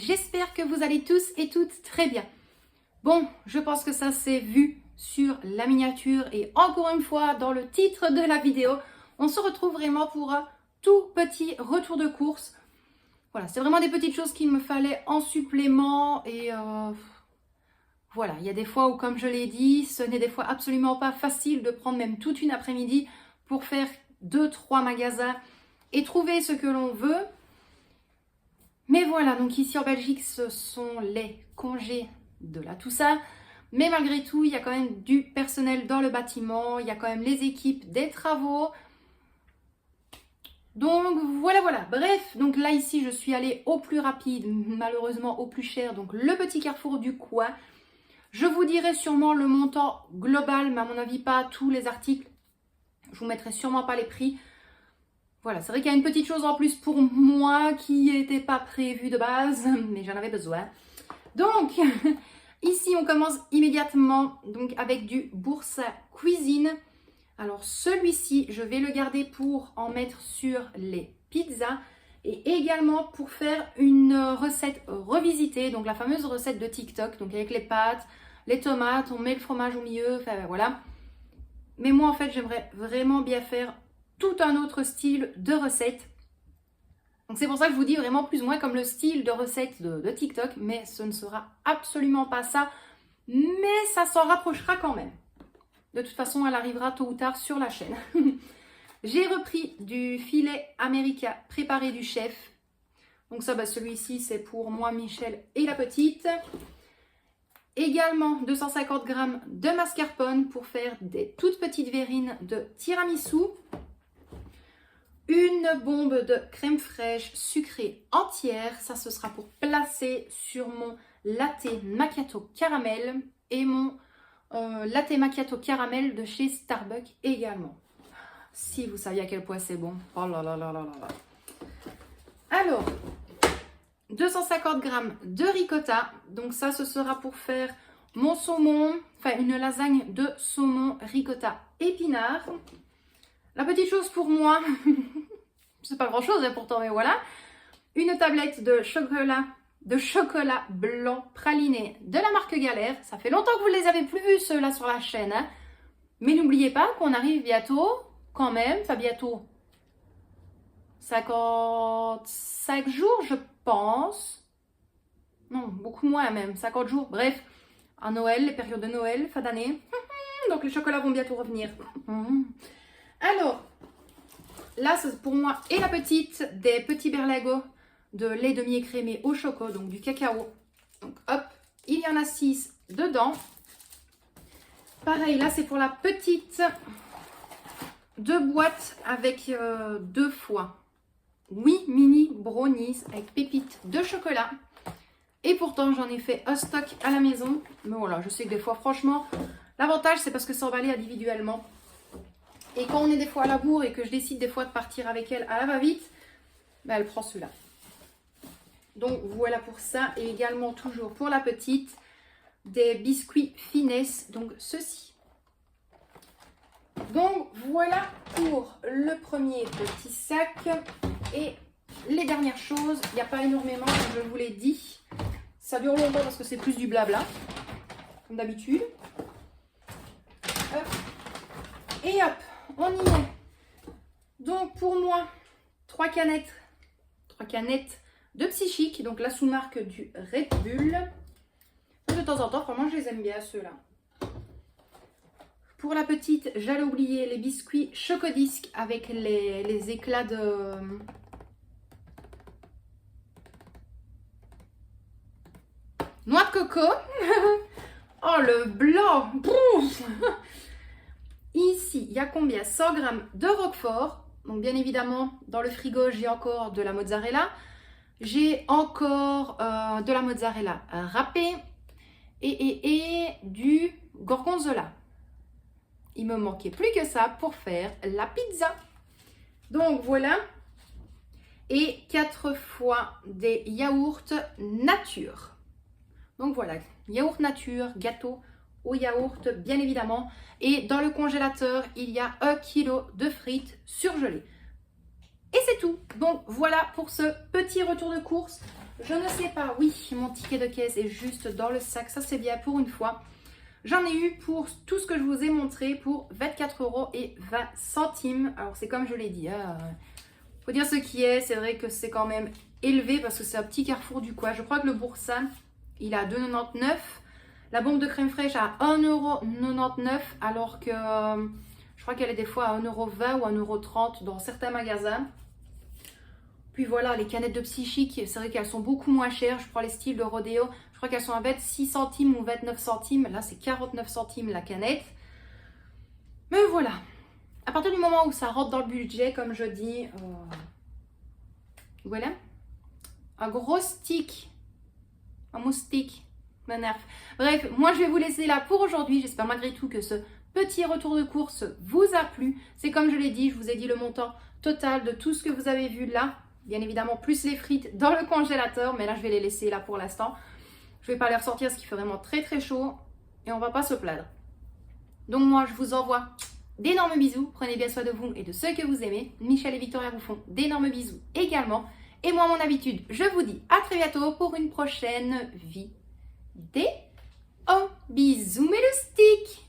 j'espère que vous allez tous et toutes très bien. Bon, je pense que ça s'est vu sur la miniature et encore une fois dans le titre de la vidéo, on se retrouve vraiment pour un tout petit retour de course. Voilà, c'est vraiment des petites choses qu'il me fallait en supplément et voilà, il y a des fois où, comme je l'ai dit, ce n'est des fois absolument pas facile de prendre même toute une après-midi pour faire 2-3 magasins et trouver ce que l'on veut. Mais voilà, donc ici en Belgique, ce sont les congés de la Toussaint. Mais malgré tout, il y a quand même du personnel dans le bâtiment, il y a quand même les équipes des travaux. Donc voilà. Bref, donc là ici, je suis allée au plus rapide, malheureusement au plus cher, donc le petit carrefour du coin. Je vous dirai sûrement le montant global, mais à mon avis pas tous les articles. Je vous mettrai sûrement pas les prix. Voilà, c'est vrai qu'il y a une petite chose en plus pour moi qui n'était pas prévue de base, mais j'en avais besoin. Donc, ici on commence immédiatement donc avec du Boursin Cuisine. Alors celui-ci, je vais le garder pour en mettre sur les pizzas et également pour faire une recette revisitée, donc la fameuse recette de TikTok, donc avec les pâtes, les tomates, on met le fromage au milieu, enfin voilà. Mais moi en fait, j'aimerais vraiment bien faire tout un autre style de recette. Donc c'est pour ça que je vous dis vraiment plus ou moins comme le style de recette de TikTok, mais ce ne sera absolument pas ça, mais ça s'en rapprochera quand même. De toute façon, elle arrivera tôt ou tard sur la chaîne. J'ai repris du filet américain préparé du chef. Donc ça, celui-ci, c'est pour moi, Michel et la petite. Également 250 g de mascarpone pour faire des toutes petites verrines de tiramisu. Une bombe de crème fraîche sucrée entière. Ça, ce sera pour placer sur mon latte macchiato caramel et mon latte macchiato caramel de chez Starbucks également. Si vous saviez à quel point c'est bon. Oh là là là là là. Alors, 250 g de ricotta. Donc ça, ce sera pour faire mon saumon, enfin une lasagne de saumon ricotta épinard. La petite chose pour moi, c'est pas grand chose pourtant, mais voilà. Une tablette de chocolat blanc praliné de la marque Galère. Ça fait longtemps que vous ne les avez plus vus ceux-là sur la chaîne. Hein. Mais n'oubliez pas qu'on arrive bientôt, quand même, enfin bientôt, 55 jours je pense. Non, beaucoup moins même, 50 jours. Bref, à Noël, les périodes de Noël, fin d'année. Donc les chocolats vont bientôt revenir. Alors, là, c'est pour moi et la petite des petits berlingots de lait demi-écrémé au choco, donc du cacao. Donc hop, il y en a 6 dedans. Pareil, là c'est pour la petite 2 boîtes avec 2 fois. Oui, mini brownies avec pépites de chocolat. Et pourtant, j'en ai fait un stock à la maison. Mais voilà, je sais que des fois, franchement, l'avantage c'est parce que c'est emballé individuellement. Et quand on est des fois à la bourre et que je décide des fois de partir avec elle à la va-vite, elle prend celui-là. Donc voilà pour ça. Et également toujours pour la petite, des biscuits finesse. Donc ceci. Donc voilà pour le premier petit sac. Et les dernières choses, il n'y a pas énormément, comme je vous l'ai dit. Ça dure longtemps parce que c'est plus du blabla, comme d'habitude. Et hop, on y est. Donc pour moi, 3 canettes de Psychique, donc la sous-marque du Red Bull. De temps en temps, vraiment, je les aime bien ceux-là. Pour la petite, j'allais oublier les biscuits Chocodisc avec les éclats de... noix de coco. Oh, le blanc. Ici, il y a combien? 100 g de Roquefort. Donc, bien évidemment, dans le frigo, j'ai encore de la mozzarella. J'ai encore de la mozzarella râpée et du gorgonzola. Il me manquait plus que ça pour faire la pizza. Donc, voilà. Et 4 fois des yaourts nature. Donc, voilà. Yaourt nature, gâteau au yaourt, bien évidemment. Et dans le congélateur, il y a 1 kg de frites surgelées. Et c'est tout. Donc, voilà pour ce petit retour de course. Je ne sais pas, oui, mon ticket de caisse est juste dans le sac, ça c'est bien pour une fois. J'en ai eu pour tout ce que je vous ai montré pour 24,20 €. Alors c'est comme je l'ai dit, faut dire ce qui est, c'est vrai que c'est quand même élevé parce que c'est un petit carrefour du coin. Je crois que le boursin, il est à 2,99 €. La bombe de crème fraîche à 1,99 € alors que je crois qu'elle est des fois à 1,20 € ou 1,30 € dans certains magasins. Puis voilà, les canettes de Psychique, c'est vrai qu'elles sont beaucoup moins chères. Je prends les styles de Rodeo, je crois qu'elles sont à 26 centimes ou 29 centimes. Là, c'est 49 centimes la canette. Mais voilà, à partir du moment où ça rentre dans le budget, comme je dis, voilà, un gros stick, un moustique m'énerve. Bref, moi je vais vous laisser là pour aujourd'hui. J'espère malgré tout que ce petit retour de course vous a plu. C'est comme je l'ai dit, je vous ai dit le montant total de tout ce que vous avez vu là. Bien évidemment, plus les frites dans le congélateur, mais là je vais les laisser là pour l'instant. Je ne vais pas les ressortir parce qu'il fait vraiment très très chaud et on ne va pas se plaindre. Donc moi je vous envoie d'énormes bisous, prenez bien soin de vous et de ceux que vous aimez. Michel et Victoria vous font d'énormes bisous également. Et moi, à mon habitude, je vous dis à très bientôt pour une prochaine vidéo. Bisous mes loustiques!